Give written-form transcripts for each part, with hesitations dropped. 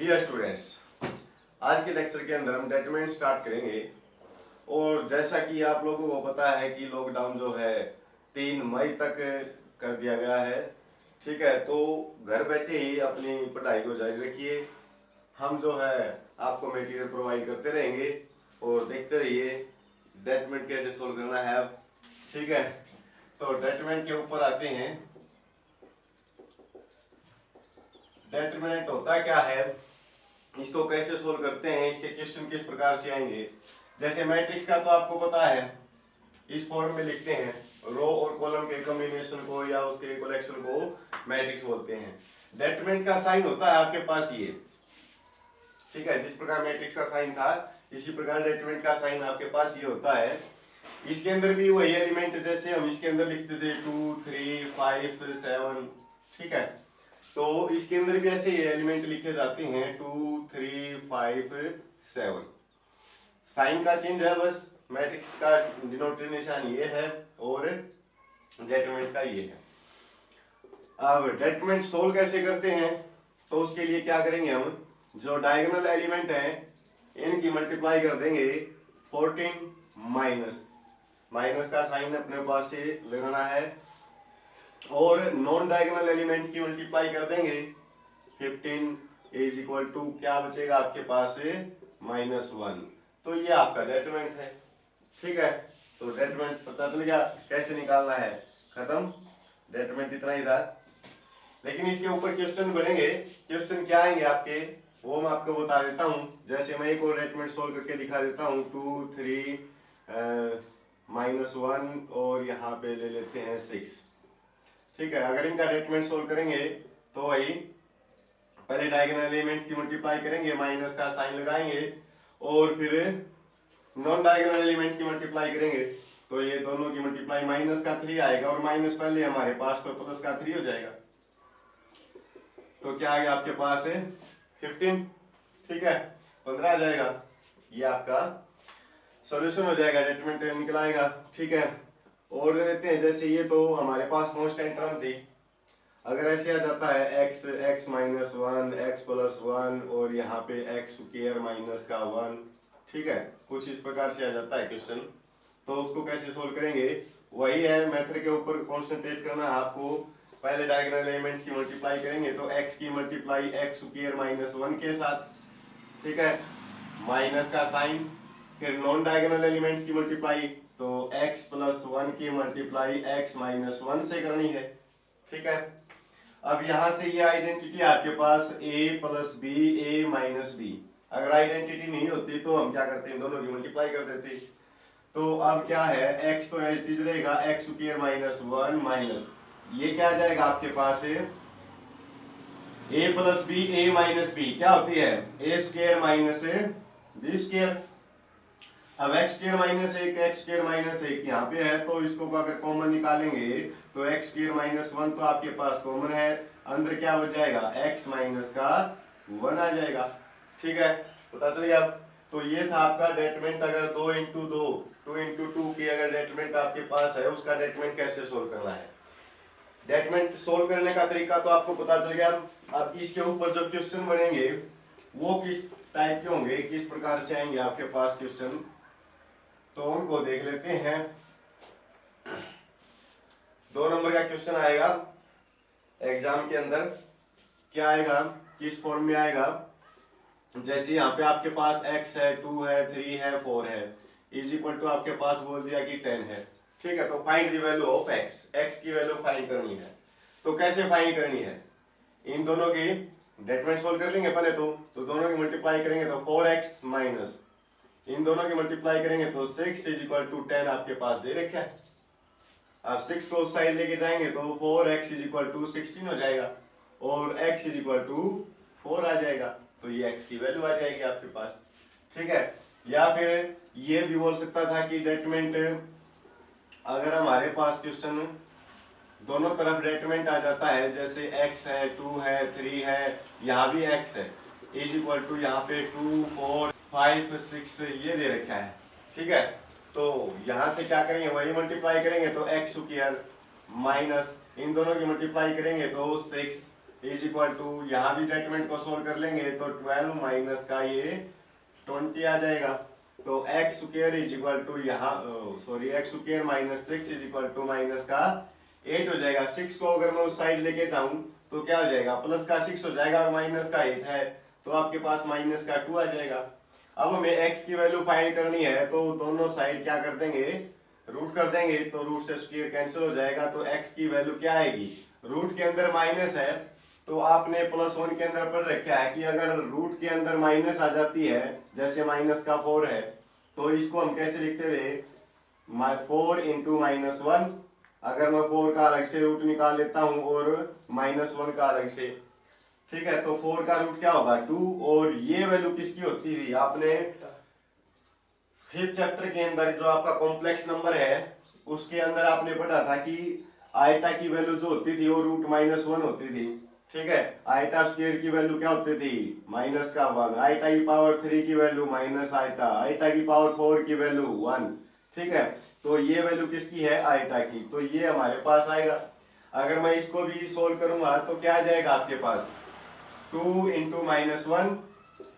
Dear students, आज के lecture के अंदर हम डेटरमिनेंट स्टार्ट करेंगे। और जैसा कि आप लोगों को पता है कि लॉकडाउन जो है 3 मई तक कर दिया गया है। ठीक है, तो घर बैठे ही अपनी पढ़ाई को जारी रखिए। हम जो है आपको मटेरियल प्रोवाइड करते रहेंगे और देखते रहिए डेटरमिनेंट कैसे सोल्व करना है अब। ठीक है, तो डेटरमिनेंट के ऊपर आते हैं। डेटरमिनेंट होता क्या है, इसको कैसे सोल्व करते हैं, इसके क्वेश्चन किस प्रकार से आएंगे। जैसे मैट्रिक्स का तो आपको पता है, इस फॉर्म में लिखते हैं, रो और कॉलम के कॉम्बिनेशन को या उसके कलेक्शन को मैट्रिक्स बोलते हैं। डेटरमिनेंट का साइन होता है आपके पास ये। ठीक है, जिस प्रकार मैट्रिक्स का साइन था इसी प्रकार डेटरमिनेंट का साइन आपके पास ये होता है। इसके अंदर भी वही एलिमेंट जैसे हम इसके अंदर लिखते थे 2 3 5 7। ठीक है, तो इसके अंदर भी ऐसे ये एलिमेंट लिखे जाते हैं 2 3 5 7। साइन का चेंज है बस, मैट्रिक्स का डिनोमिनेशन ये है और डेटरमिनेंट का ये है। अब डेटरमिनेंट सोल्व कैसे करते हैं, तो उसके लिए क्या करेंगे, हम जो डायगोनल एलिमेंट है इनकी मल्टीप्लाई कर देंगे 14 माइनस माइनस का साइन अपने पास से लगाना है, और नॉन डायगोनल एलिमेंट की मल्टीप्लाई कर देंगे 15 इज इक्वल टू क्या बचेगा आपके पास से -1। तो ये आपका डेटरमिनेंट है। ठीक है, तो डेटरमिनेंट पता चल गया कैसे निकालना है, खत्म। डेटरमिनेंट इतना ही था, लेकिन इसके ऊपर क्वेश्चन बनेंगे। क्वेश्चन क्या आएंगे आपके वो मैं आपको बता देता हूँ। जैसे मैं एक और डेटरमिनेंट सोल्व करके दिखा देता हूँ 2 3 -1 और यहाँ पे ले लेते हैं 6। ठीक है, अगर इनका डेटरमिनेंट सोल्व करेंगे तो वही पहले डायगोनल एलिमेंट की मल्टीप्लाई करेंगे, माइनस का साइन लगाएंगे, और फिर नॉन डायगोनल एलिमेंट की मल्टीप्लाई करेंगे। तो ये दोनों की मल्टीप्लाई माइनस का 3 आएगा, और माइनस पहले हमारे पास तो प्लस का 3 हो जाएगा। तो क्या आ गया आपके पास है 15। ठीक है, 15 आ जाएगा। ये आपका सॉल्यूशन हो जाएगा, डेटरमिनेंट निकल आएगा। ठीक है, और लेते हैं जैसे ये तो हमारे पास कांस्टेंट टर्म थी। अगर ऐसे आ जाता है x x -1 x +1 और यहाँ पे x स्क्वायर माइनस का 1। ठीक है, कुछ इस प्रकार से आ जाता है क्वेश्चन, तो उसको कैसे सोल्व करेंगे, वही है मेथड के ऊपर कॉन्सेंट्रेट करना है आपको। पहले डायगोनल एलिमेंट्स की मल्टीप्लाई करेंगे तो x की मल्टीप्लाई x स्क्वायर -1 के साथ। ठीक है, माइनस का साइन, फिर नॉन डायगोनल एलिमेंट्स की मल्टीप्लाई तो x +1 की मल्टीप्लाई x -1 से करनी है। ठीक है, अब यहां से ये आइडेंटिटी आपके पास a + b a - b। अगर आइडेंटिटी नहीं होती तो हम क्या करते हैं, दोनों की मल्टीप्लाई कर देते। तो अब क्या है, x तो एज इट रहेगा x स्क्वायर -1 माइनस ये क्या आ जाएगा आपके पास है a + b a - b क्या होती है a square minus b square. अब x स्क्वायर -1 x स्क्वायर -1 यहाँ पे है, तो इसको अगर कॉमन निकालेंगे तो x स्क्वायर -1 तो आपके पास कॉमन है, अंदर क्या हो जाएगा x माइनस का 1 आ जाएगा। ठीक है, पता चलिए। अब तो ये था आपका डेटरमिनेंट। अगर 2 × 2 2 × 2 की अगर डेटरमिनेंट आपके पास है, उसका डेटरमिनेंट कैसे सोल्व करना है। डेटरमिनेंट सोल्व करने का तरीका तो आपको पता चल गया। अब इसके ऊपर जो क्वेश्चन बनेंगे वो किस टाइप के होंगे, किस प्रकार से आएंगे आपके पास क्वेश्चन, तो उनको देख लेते हैं। 2 नंबर का क्वेश्चन आएगा एग्जाम के अंदर, क्या आएगा, किस फॉर्म में आएगा। जैसे यहाँ पे आपके पास x है, 2 है, 3 है, 4 है, इज इक्वल टू आपके पास बोल दिया कि 10 है। ठीक है, तो find the value of x, x की वैल्यू फाइंड करनी है। तो कैसे फाइंड करनी है, इन दोनों की डेटरमिनेंट सोल्व कर लेंगे पहले तो दोनों की मल्टीप्लाई करेंगे तो 4x माइनस इन दोनों की मल्टीप्लाई करेंगे तो 6 इज इक्वल टू 10 आपके पास दे रखा है। अब 6 को उस साइड लेके जाएंगे तो 4x इज इक्वल टू 16 हो जाएगा, और x इज इक्वल टू 4 आ जाएगा। तो ये x की वैल्यू आ जाएगी आपके पास। ठीक है, या फिर ये भी बोल सकता था कि डेटरमिनेंट अगर हमारे पास क्वेश्चन दोनों तरफ डेटरमिनेंट आ जाता है, जैसे x है, 2 है, 3 है, यहाँ भी x है, इज इक्वल टू यहाँ पे 2 4 5 6 ये दे रखा है। ठीक है, तो यहाँ से क्या करेंगे, वही मल्टीप्लाई करेंगे तो x स्क्वायर माइनस इन दोनों की मल्टीप्लाई करेंगे तो 6 इज इक्वल टू, यहाँ भी डेटरमिनेंट को सोल्व कर लेंगे तो 12 माइनस का ये 20 आ जाएगा। तो x square is equal to यहाँ sorry x square minus 6 is equal to minus का 8 हो जाएगा। 6 को अगर मैं उस साइड लेके जाऊं तो क्या हो जाएगा, प्लस का 6 हो जाएगा और माइनस का 8 है तो आपके पास माइनस का 2 आ जाएगा। अब हमें x की वैल्यू फाइंड करनी है तो दोनों साइड क्या कर देंगे, रूट कर देंगे, तो रूट से स्क्वायर कैंसिल हो जाएगा। तो x की वैल्यू क्या आएगी, रूट के अंदर माइनस है तो आपने +1 के अंदर पढ़ रखा है कि अगर रूट के अंदर माइनस आ जाती है, जैसे माइनस का 4 है, तो इसको हम कैसे लिखते थे, 4 इंटू -1। अगर मैं 4 का अलग से रूट निकाल लेता हूं और -1 का अलग से, ठीक है, तो 4 का रूट क्या होगा 2, और ये वैल्यू किसकी होती थी, आपने 5th चैप्टर के अंदर जो आपका कॉम्प्लेक्स नंबर है उसके अंदर आपने पढ़ा था कि आयटा की वैल्यू जो होती थी वो √-1 होती थी। ठीक है, आयटा स्क्वायर की वैल्यू क्या होती थी, -1, आयटा की पावर 3 की वैल्यू माइनस आयटा, आयटा की पावर 4 की वैल्यू 1। ठीक है, तो ये वैल्यू किसकी है, आयटा की, तो ये हमारे पास आएगा। अगर मैं इसको भी सोल्व करूंगा तो क्या आ जाएगा आपके पास, 2 इंटू -1,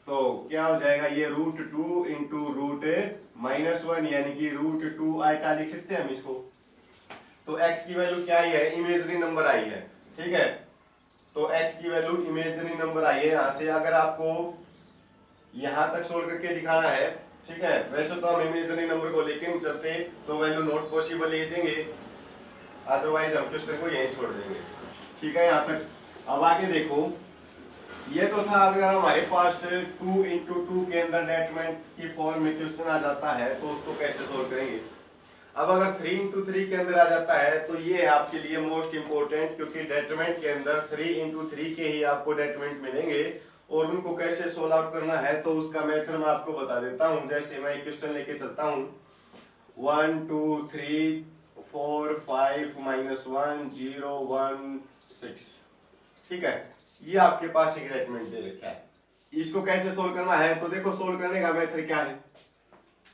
तो क्या हो जाएगा ये √2 इंटू √-1 यानी कि √2 आयटा लिख सकते हैं हम इसको। तो x की वैल्यू क्या आई है, इमेजरी नंबर आई है। ठीक है, तो x की वैल्यू इमेजरी नंबर आई है। यहाँ से अगर आपको यहाँ तक सोल्व करके दिखाना है, ठीक है, वैसे तो हम इमेजरी नंबर को लेके नहीं चलते तो वैल्यू नॉट पॉसिबल लिख देंगे, अदरवाइज हम क्वेश्चन को यहीं छोड़ देंगे। ठीक है, यहाँ तक। अब आगे देखो, ये तो था अगर हमारे पास 2 इंटू 2 के अंदर डेटरमिनेंट की फॉर्म में क्वेश्चन आ जाता है तो उसको कैसे सोल्व करेंगे। अब अगर 3 इंटू 3 के अंदर आ जाता है तो ये है आपके लिए मोस्ट इंपोर्टेंट, क्योंकि डेटरमिनेंट के अंदर 3 इंटू 3 के ही आपको डेटरमिनेंट मिलेंगे और उनको कैसे सोल्व आउट करना है तो उसका मेथड मैं आपको बता देता हूँ। जैसे मैं एक क्वेश्चन लेके चलता हूँ, 1 2 3 4 5 -1 0 1 6। ठीक है, ये आपके पास एक डेटरमिनेंट दे रखा है। इसको कैसे सोल्व करना है, तो देखो सोल्व करने का मेथड क्या है,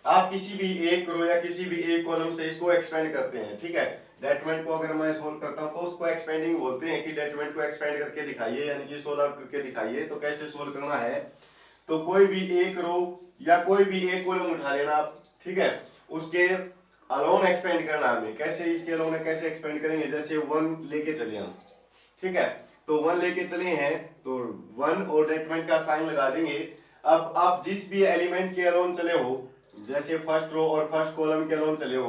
आप किसी भी एक रो या किसी भी एक कॉलम से इसको एक्सपेंड करते हैं। ठीक है, डेटरमिनेंट को अगर मैं सोल्व करता हूं तो उसको एक्सपेंडिंग बोलते हैं कि डेटरमिनेंट को एक्सपेंड करके दिखाइए, यानी कि सोल्व आउट करके दिखाइए। तो कैसे सोल्व करना है, तो कोई भी एक रो या कोई भी एक कॉलम उठा लेना आप, ठीक है, उसके अलोन एक्सपेंड करना हमें। कैसे, इसके अलोन कैसे एक्सपेंड करेंगे, जैसे 1 लेके चले हम, ठीक है, तो 1 लेके चले हैं तो 1 और डेटरमिनेंट का साइन लगा देंगे। अब आप जिस भी एलिमेंट के अलोन चले हो, जैसे फर्स्ट रो और फर्स्ट कॉलम के अलोन चले हो,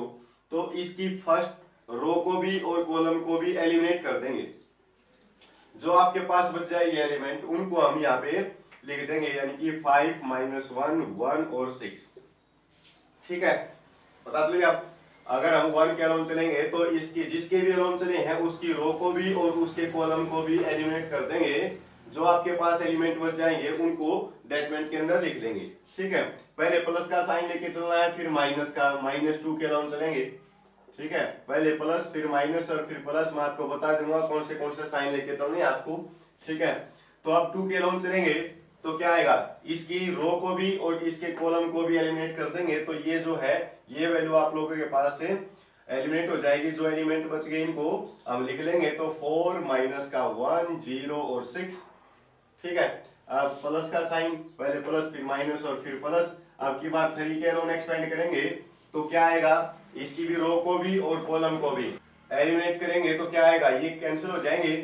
तो इसकी फर्स्ट रो को भी और कॉलम को भी एलिमिनेट कर देंगे। जो आपके पास बच जाएगी एलिमेंट उनको हम यहाँ पे लिख देंगे, यानी कि 5 -1 1 और 6। ठीक है, बता चलिए आप, अगर हम 1 के अलोन चलेंगे तो इसकी जिसके भी अलोन चले हैं उसकी रो को भी और उसके कॉलम को भी एलिमिनेट कर देंगे। जो आपके पास एलिमेंट बच जाएंगे उनको डेटरमिनेंट के अंदर लिख देंगे। ठीक है, पहले प्लस का साइन लेके चलना है, फिर माइनस का, -2 के अलोन चलेंगे। ठीक है, पहले प्लस फिर माइनस और फिर प्लस, मैं आपको बता दूंगा कौन से साइन लेके चलने हैं आपको। ठीक है, तो अब 2 के अलोन चलेंगे तो क्या आएगा, इसकी रो को भी और इसके कॉलम को भी एलिमिनेट कर देंगे। तो ये जो है ये वैल्यू आप लोगों के पास से एलिमिनेट हो जाएगी। जो एलिमेंट बच गए इनको हम लिख लेंगे, तो 4 -1 0 और 6। ठीक है, अब प्लस का साइन, पहले प्लस फिर माइनस और फिर प्लस। अब की बार 3 के अलोन एक्सपेंड करेंगे तो क्या आएगा, इसकी भी रो को भी और कॉलम को भी एलिमिनेट करेंगे तो क्या आएगा, ये कैंसिल हो जाएंगे।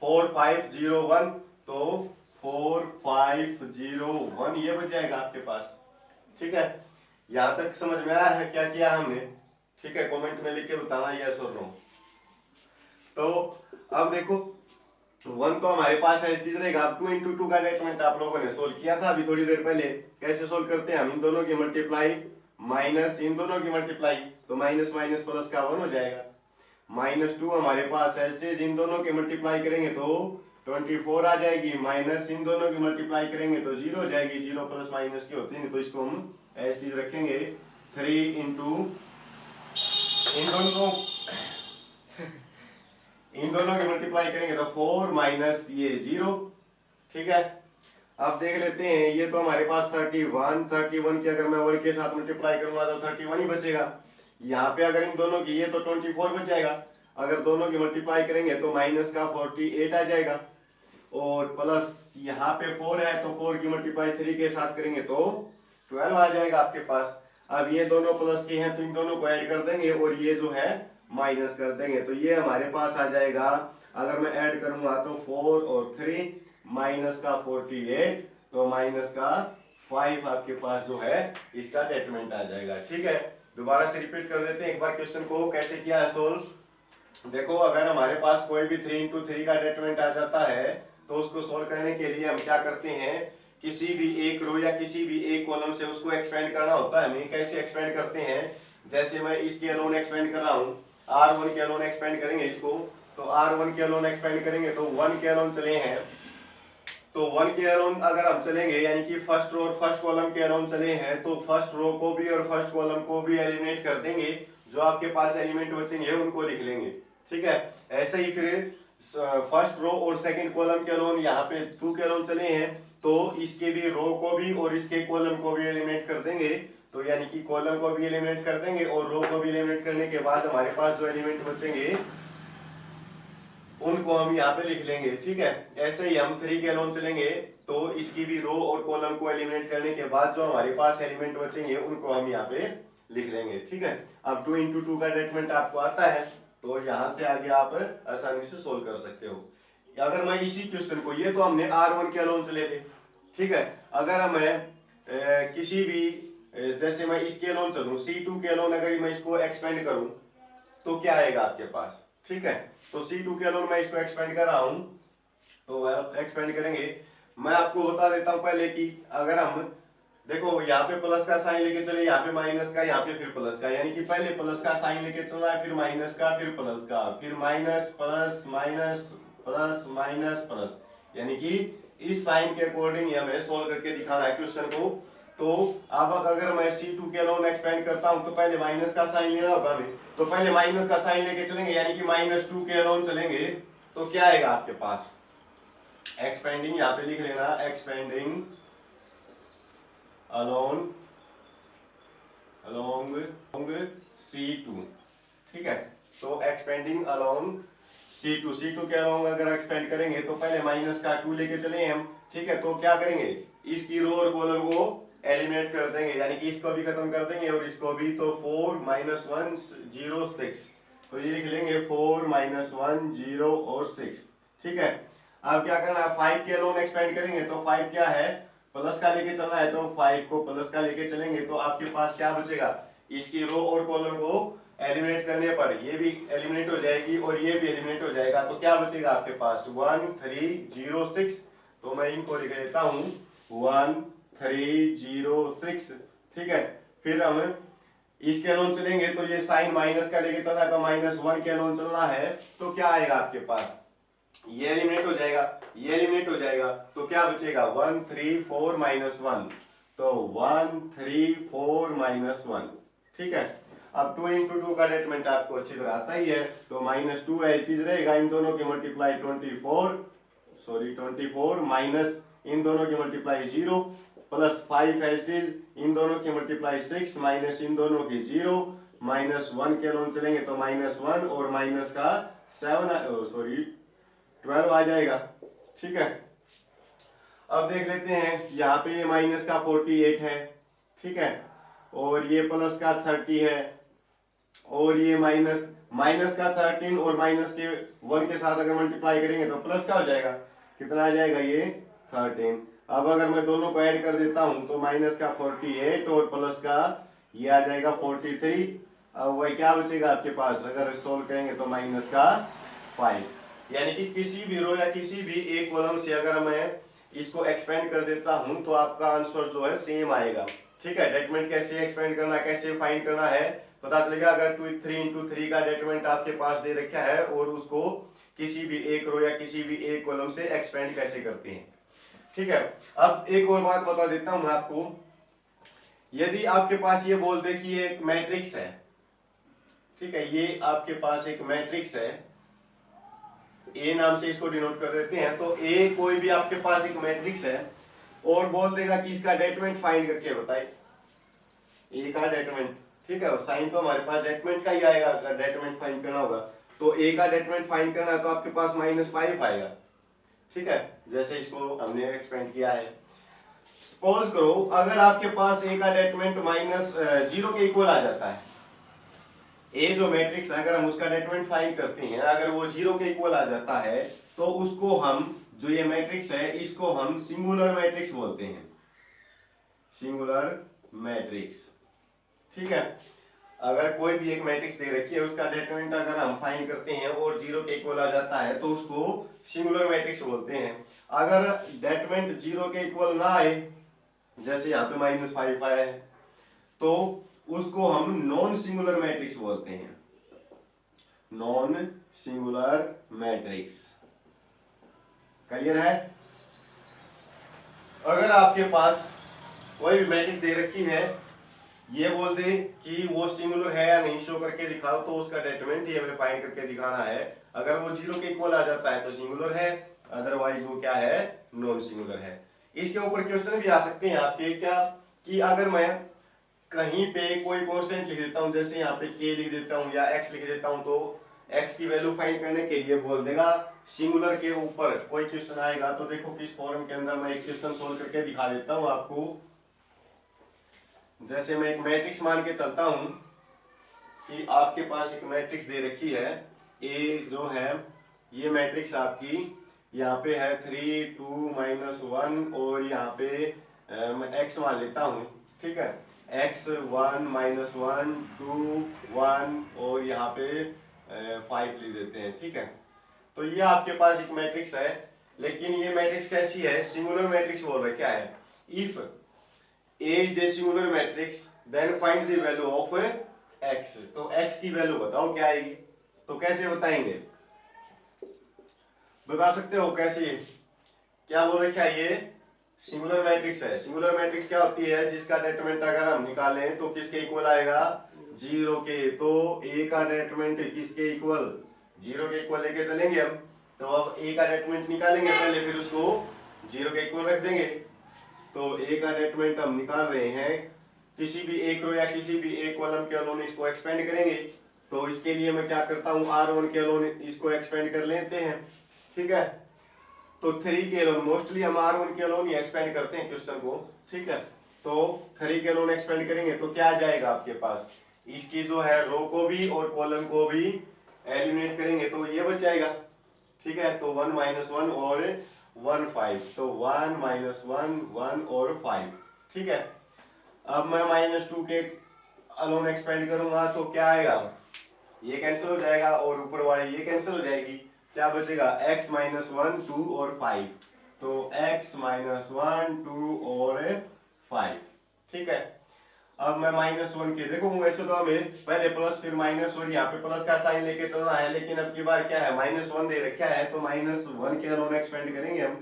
4 5 0 1, तो 4 5 0 1 ये बच जाएगा आपके पास। ठीक है, यहां तक समझ में आया है क्या किया हमने। ठीक है, कमेंट में लिख के बताना यस और नो। तो अब देखो 1 तो हमारे पास है, चीज रहेगा। अब 2 इंटू 2 का डेटरमिनेंट आप लोगों ने सोल्व किया था अभी थोड़ी देर पहले। कैसे सोल्व करते हैं हम, इन दोनों की मल्टीप्लाई माइनस इन दोनों की मल्टीप्लाई, तो माइनस माइनस प्लस का 1 हो जाएगा। -2 हमारे पास है, इन दोनों की मल्टीप्लाई करेंगे तो 24 आ जाएगी, माइनस इन दोनों की मल्टीप्लाई करेंगे तो 0 हो जाएगी। 0 प्लस माइनस की होती है, तो इसको हम एज चीज रखेंगे। 3 इंटू इन दोनों की मल्टीप्लाई करेंगे तो 4 माइनस ये 0। ठीक है, अब देख लेते हैं, ये तो हमारे पास 31 की अगर मैं 1 के साथ मल्टीप्लाई करूंगा तो 31 ही बचेगा। यहाँ पे अगर इन दोनों की ये तो 24 बच जाएगा। अगर दोनों की मल्टीप्लाई करेंगे तो माइनस का 48 आ जाएगा। और प्लस यहाँ पे 4 है तो 4 की मल्टीप्लाई 3 के साथ करेंगे तो 12 आ जाएगा आपके पास। अब ये दोनों प्लस के हैं तो इन दोनों को ऐड कर देंगे और ये जो है माइनस कर देंगे, तो ये हमारे पास आ जाएगा। अगर मैं ऐड करूंगा तो 4 और 3 माइनस का 48 तो माइनस का 5 आपके पास जो है इसका डेटरमिनेंट आ जाएगा। ठीक है, दोबारा से रिपीट कर देते हैं एक बार क्वेश्चन को कैसे किया है सोल्व। देखो, अगर हमारे पास कोई भी 3 into 3 का डेटरमिनेंट आ जाता है तो उसको सोल्व करने के लिए हम क्या करते हैं, किसी भी एक रो या किसी भी एक कॉलम से उसको एक्सपेंड करना होता है हमें। कैसे एक्सपेंड करते हैं, जैसे मैं इसके अलोन एक्सपेंड कर रहा हूँ, R1 के अलोन एक्सपेंड करेंगे इसको, तो R1 के अलोन एक्सपेंड करेंगे तो 1 के अलोन चले हैं, तो 1 के अलोन अगर हम चलेंगे यानी कि फर्स्ट रो और फर्स्ट कॉलम के अलोन चले हैं तो फर्स्ट रो को भी और फर्स्ट कॉलम को भी एलिमिनेट कर देंगे, जो आपके पास एलिमेंट बचेंगे उनको लिख लेंगे। ठीक है, ऐसे ही फिर फर्स्ट रो और सेकंड कॉलम के अलोन यहाँ पे 2 के अलोन चले हैं तो इसके भी रो को भी और इसके कॉलम को भी एलिमिनेट कर देंगे, तो यानी कि कॉलम को भी एलिमिनेट कर देंगे और रो को भी एलिमिनेट करने के बाद हमारे पास जो एलिमेंट बचेंगे उनको हम यहाँ पे लिख लेंगे। ठीक है, ऐसे ही हम 3 के अलोन चलेंगे तो इसकी भी रो और कॉलम को एलिमिनेट करने के बाद जो हमारे पास एलिमेंट बचेंगे उनको हम यहाँ पे लिख लेंगे। ठीक है, अब 2 into 2 का डेटरमिनेंट आपको आता है तो यहाँ से आगे आप आसानी से सोल्व कर सकते हो। अगर मैं इसी क्वेश्चन को, ये तो हमने R1 के अलोन चले थे, ठीक है, अगर मैं किसी भी जैसे मैं इसके अलोन चलूं, C2 के अलोन अगर मैं इसको एक्सपेंड करूं तो क्या आएगा आपके पास। ठीक है, तो C2 के अलोन मैं इसको एक्सपेंड कर रहा हूं, तो एक्सपेंड करेंगे। मैं आपको बता देता हूं पहले कि अगर हम देखो यहाँ पे प्लस का साइन लेके चले, यहाँ पे माइनस का, यहाँ पे फिर प्लस का, यानी कि पहले प्लस का साइन लेके चलना है, फिर माइनस का, फिर प्लस का, फिर minus plus minus plus minus plus, यानी कि इस साइन के अकॉर्डिंग हमें सोल्व करके दिखाना है क्वेश्चन को। तो अब अगर मैं C2 के अलोन एक्सपेंड करता हूं तो पहले माइनस का साइन लेना होगा हमें, तो पहले माइनस का साइन लेके चलेंगे यानी कि -2 के अलोन चलेंगे तो क्या आएगा आपके पास, एक्सपेंडिंग, यहाँ पे लिख लेना एक्सपेंडिंग along C2। ठीक है, तो एक्सपेंडिंग along C2 के along अगर एक्सपेंड करेंगे तो पहले माइनस का 2 लेके चले हम। ठीक है, तो क्या करेंगे, इसकी रो और कॉलम को एलिमिनेट कर देंगे, यानी कि इसको भी खत्म कर देंगे और इसको भी, तो 4 - 1 0 6, तो ये लिख लेंगे 4 - 1 0 और 6। ठीक है, अब क्या करना है, 5 के अलोन एक्सपेंड करेंगे तो 5 क्या है, प्लस का लेके चलना है, तो 5 को प्लस का लेके चलेंगे तो आपके पास क्या बचेगा, इसकी रो और कॉलम को एलिमिनेट करने पर ये भी एलिमिनेट हो जाएगी और ये भी एलिमिनेट हो जाएगा, तो क्या बचेगा आपके पास 1 3 0 6, तो मैं इनको लिख लेता हूं 1 3 0 6। ठीक है, फिर हम इसके अलोन चलेंगे तो ये साइन माइनस का लेके चलना है तो -1 के अलोन चलना है, तो क्या आएगा आपके पास, ये एलिमिनेट हो जाएगा, ये एलिमिनेट हो जाएगा, तो क्या बचेगा 1 3 4 -1, तो 1 3 4 -1। ठीक है, अब 2 into 2 का डेटरमिनेंट आपको अच्छी तरह आता ही है, तो -2 एज इट इज रहेगा, इन दोनों की मल्टीप्लाई 24 माइनस इन दोनों की multiply 0 plus 5 as it is, इन दोनों की मल्टीप्लाई 6 माइनस इन दोनों की 0 -1 के अलोन चलेंगे तो -1 और माइनस का 12 आ जाएगा। ठीक है, अब देख लेते हैं, यहाँ पे ये माइनस का 48 है, ठीक है, और ये प्लस का 30 है, और ये माइनस का 13 और माइनस के 1 के साथ अगर मल्टीप्लाई करेंगे तो प्लस का हो जाएगा, कितना आ जाएगा ये 13। अब अगर मैं दोनों को ऐड कर देता हूं तो माइनस का 48 और प्लस का ये आ जाएगा 43। अब वही क्या बचेगा आपके पास, अगर सोल्व करेंगे तो माइनस का 5, यानी कि किसी भी रो या किसी भी एक कॉलम से अगर मैं इसको एक्सपेंड कर देता हूं तो आपका आंसर जो है सेम आएगा। ठीक है, डेटरमिनेंट कैसे एक्सपेंड करना, कैसे फाइंड करना है पता चलेगा अगर 3 into 3 का डेटरमिनेंट आपके पास दे रखा है और उसको किसी भी एक रो या किसी भी एक कॉलम से एक्सपेंड कैसे करते हैं। ठीक है, अब एक और बात बता देता हूं मैं आपको, यदि आपके पास ये बोल दे कि ये एक मैट्रिक्स है, ठीक है, ये आपके पास एक मैट्रिक्स है, ए नाम से इसको डिनोट कर देते हैं, तो ए कोई भी आपके पास एक मैट्रिक्स है और बोल देगा कि इसका डेटरमिनेंट फाइंड करके बताए, ए का डेटरमिनेंट। ठीक है, साइन तो हमारे पास डेटरमिनेंट का ही आएगा, अगर डेटरमिनेंट फाइंड करना होगा तो ए का डेटरमिनेंट फाइंड करना है तो आपके पास -5 आएगा। ठीक है, जैसे इसको हमने एक्सपेंड किया है। सपोज करो अगर आपके पास ए का डेटरमिनेंट माइनस 0 के इक्वल आ जाता है, ए जो मैट्रिक्स है अगर हम उसका डेटरमिनेंट फाइंड करते हैं, अगर वो 0 के इक्वल आ जाता है तो उसको हम, जो ये मैट्रिक्स है इसको हम सिंगुलर मैट्रिक्स बोलते हैं, सिंगुलर मैट्रिक्स। ठीक है, अगर कोई भी एक मैट्रिक्स दे रखी है उसका डेटरमिनेंट अगर हम फाइंड करते हैं और 0 के इक्वल आ जाता है तो उसको सिंगुलर मैट्रिक्स बोलते हैं। अगर डेटरमिनेंट 0 के इक्वल ना आए, जैसे यहाँ पे -5 आया है, तो उसको हम नॉन सिंगुलर मैट्रिक्स बोलते हैं, नॉन सिंगुलर मैट्रिक्स। क्लियर है? अगर आपके पास कोई भी मैट्रिक्स दे रखी है, ये बोल दे कि वो सिंगुलर है या नहीं, शो करके दिखाओ, तो उसका डेटरमिनेंट ये हमें फाइंड करके दिखाना है। अगर वो 0 के इक्वल आ जाता है तो सिंगुलर है, अदरवाइज वो क्या है, नॉन सिंगुलर है। इसके ऊपर क्वेश्चन भी आ सकते हैं आपके, क्या कि अगर मैं कहीं पे कोई कांस्टेंट लिख देता हूं, जैसे यहाँ पे k लिख देता हूं या x लिख देता हूं, तो x की वैल्यू फाइंड करने के लिए बोल देगा सिंगुलर के ऊपर कोई क्वेश्चन आएगा। तो देखो किस फॉर्म के अंदर मैं एक क्वेश्चन सोल्व करके दिखा देता हूं आपको। जैसे मैं एक मैट्रिक्स मान के चलता हूं कि आपके पास एक मैट्रिक्स दे रखी है, ए जो है ये मैट्रिक्स आपकी यहाँ पे है 3 2 -1 और यहाँ पे मैं x मान लेता हूँ। ठीक है, x 1 -1 2 1 और यहाँ पे 5 लिख देते हैं। ठीक है, तो ये आपके पास एक मैट्रिक्स है, लेकिन ये मैट्रिक्स कैसी है, सिंगुलर मैट्रिक्स बोल रहा है। क्या है, if A is a singular matrix then find the value of x। तो x की वैल्यू बताओ क्या आएगी। तो कैसे बताएंगे, बता सकते हो कैसे, क्या बोल रहे, क्या ये सिंगुलर मैट्रिक्स है। सिंगुलर मैट्रिक्स क्या होती है, जिसका डेटरमिनेंट अगर हम निकालें तो किसके इक्वल आएगा, 0 के। तो a का डेटरमिनेंट किसके इक्वल, 0 के इक्वल लेके चलेंगे हम। तो अब a का डेटरमिनेंट निकालेंगे पहले, फिर उसको 0 के इक्वल रख देंगे। तो a का डेटरमिनेंट हम निकाल रहे हैं, किसी भी एक रो या किसी भी एक कॉलम के अलोन इसको एक्सपेंड करेंगे। तो इसके लिए मैं क्या करता हूँ, R1 के अलोन इसको एक्सपेंड कर लेते हैं। ठीक है, तो 3 के अलोन, मोस्टली हम R1 के अलोन ही एक्सपेंड करते हैं क्वेश्चन को। ठीक है, तो 3 के अलोन एक्सपेंड करेंगे तो क्या आ जाएगा आपके पास, इसकी जो है रो को भी और कॉलम को भी एलिमिनेट करेंगे तो ये बच जाएगा। ठीक है, तो 1 -1 और 1 5, तो 1 -1 1 और 5। ठीक है, अब मैं -2 के अलोन एक्सपेंड करूंगा तो क्या आएगा, ये कैंसिल हो जाएगा और ऊपर वाली ये कैंसिल हो जाएगी। क्या बचेगा, x -1 2 और 5, तो x -1 2 और 5। ठीक है, अब मैं -1 के, देखो वैसे तो हमें पहले प्लस फिर माइनस और यहाँ पे प्लस का साइन लेके चलना है, लेकिन अब की बार क्या है, -1 दे रखा है तो -1 के अलोन एक्सपेंड करेंगे हम।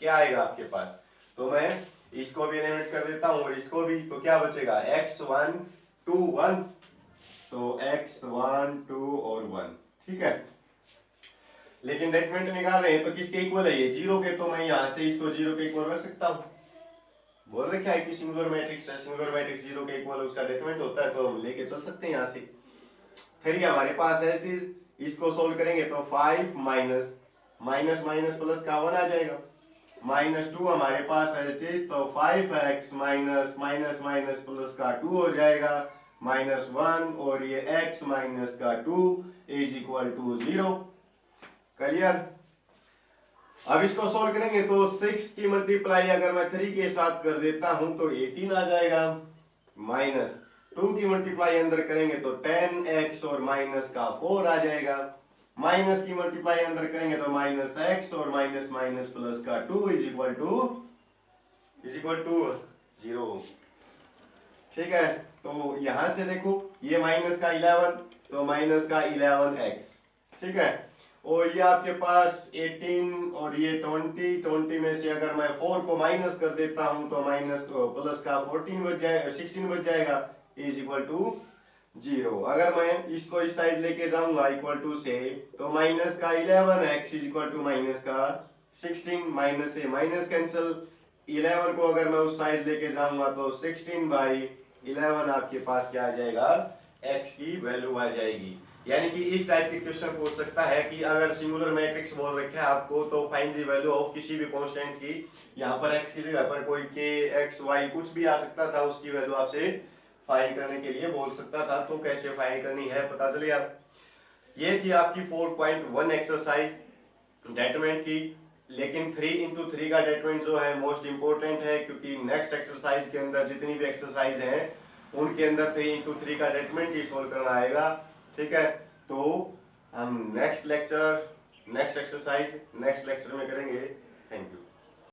क्या आएगा आपके पास, तो मैं इसको भी एलिमिनेट कर देता हूँ और इसको भी, तो क्या बचेगा, x1 2 1, तो x1 2 और 1। ठीक है, लेकिन डेटरमिनेंट निकाल रहे हैं तो किसके इक्वल है, ये 0 के। तो मैं यहाँ से इसको 0 के इक्वल रख सकता हूँ। बोल रखा है कि सिंगुलर मैट्रिक्स है, सिंगुलर मैट्रिक्स 0 के इक्वल उसका डेटरमिनेंट होता है, तो हम लेके चल सकते हैं यहाँ से। फिर हमारे पास है चीज, इसको सोल्व करेंगे तो 5 माइनस प्लस का 1 आ जाएगा, -2 हमारे पास है चीज, तो 5x माइनस प्लस का 2 हो जाएगा, -1 और ये x माइनस का 2 इज इक्वल टू 0। क्लियर। अब इसको सोल्व करेंगे तो 6 की मल्टीप्लाई अगर मैं 3 के साथ कर देता हूं तो 18 आ जाएगा, -2 की मल्टीप्लाई अंदर करेंगे तो 10x और माइनस का 4 आ जाएगा, माइनस की मल्टीप्लाई अंदर करेंगे तो -x और माइनस प्लस का 2 इज इक्वल टू 0। ठीक है, तो यहां से देखो ये माइनस का 11, तो माइनस का 11x। ठीक है, और ये आपके पास 18 और ये 20 में से अगर मैं 4 को माइनस कर देता हूं तो माइनस प्लस का 14 बच जाएगा, 16 बच जाएगा, इज इक्वल टू 0। अगर मैं इसको इस साइड लेके जाऊंगा इक्वल टू से, तो माइनस का 11x is equal to minus का 16, माइनस से माइनस कैंसिल, 11 को अगर मैं उस साइड लेके जाऊंगा तो 16/11 आपके पास क्या आ जाएगा, x की वैल्यू आ जाएगी। यानी कि इस टाइप के क्वेश्चन पूछ सकता है कि अगर सिंगुलर मैट्रिक्स बोल रखे है आपको तो फाइंड द वैल्यू ऑफ किसी भी कांस्टेंट की, यहाँ पर x की जगह पर कोई k x y कुछ भी आ सकता था, उसकी वैल्यू आपसे फाइंड करने के लिए बोल सकता था। तो कैसे फाइंड करनी है पता चले आप। ये थी आपकी 4.1 एक्सरसाइज डेटरमिनेंट की। लेकिन 3x3 का डेटरमिनेंट जो है मोस्ट इंपोर्टेंट है, क्योंकि नेक्स्ट एक्सरसाइज के अंदर जितनी भी एक्सरसाइज हैं उनके अंदर 3x3 का डेटरमिनेंट ही सोल्व करना आएगा। ठीक है, तो हम next lecture next exercise next lecture में करेंगे। Thank you.